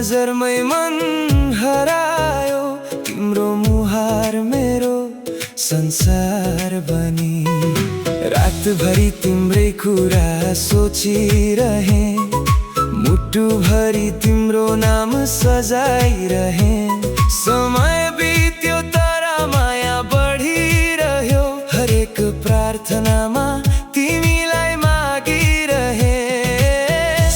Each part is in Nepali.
नजरमै मन हरायो तिम्रो मुहार मेरो संसार बनी। रातभरि तिम्रै कुरा सोचिरहे, मुटुभरि तिम्रो नाम सजाइरहे। समय बित्यो तर माया बढिरह्यो, हरेक प्रार्थनामा तिमीलाई मागिरहे।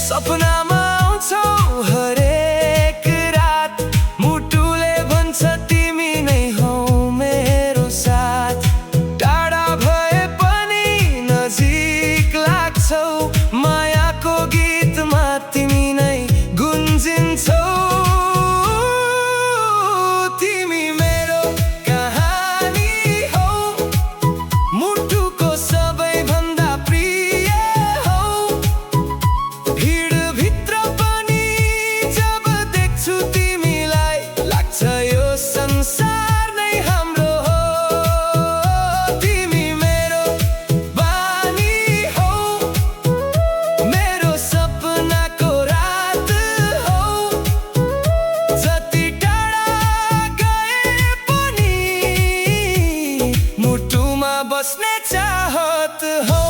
सपनामा आउँछौ हरेक रात, मुटुले भन्छ तिमी नै हौ मेरो साथ। टाढा भए पनि नजिक लाग्छौ, मायाको गीतमा तिमी नै गुन्जिन्छौ। तिमी मेरो कहानी हौ, मुटुको सबैभन्दा प्रिय हौ। भिडभित्र पनि जब देख्छु तिमीलाई, लाग्छ यो संसार नै हाम्रो हो। तिमी मेरो बानी हौ, मेरो सपनाको रात हौ। जति टाढा गए पनि मुटुमा बस्ने चाहत हौ।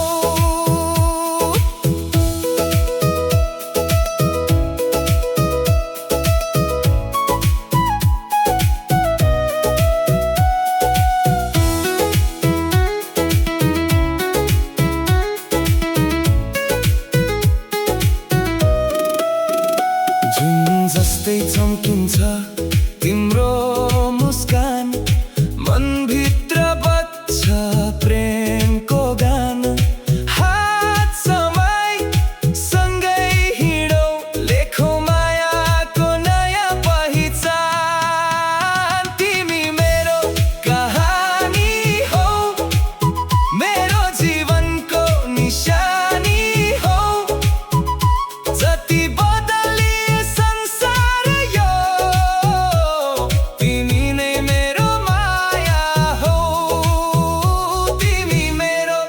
जुन जस्तै चम्किन्छ तिम्रो मुस्कान, मनभित्र बज्छ प्रेमको गान। हात समाई सँगै हिँडौँ, लेखौँ मायाको नयाँ पहिचान। तिमी मेरो कहानी हौ, मेरो जीवनको निशानी हौ। जति बदलिए संसार यो, तिमी नै मेरो माया हौ। तिमी मेरो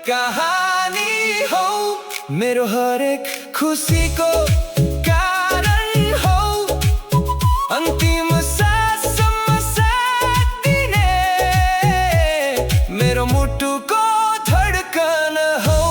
कहानी हौ, मेरो हरेक खुसीको कारण हौ। अन्तिम साससम्म साथ दिने मेरो मुटुको धडकन हौ।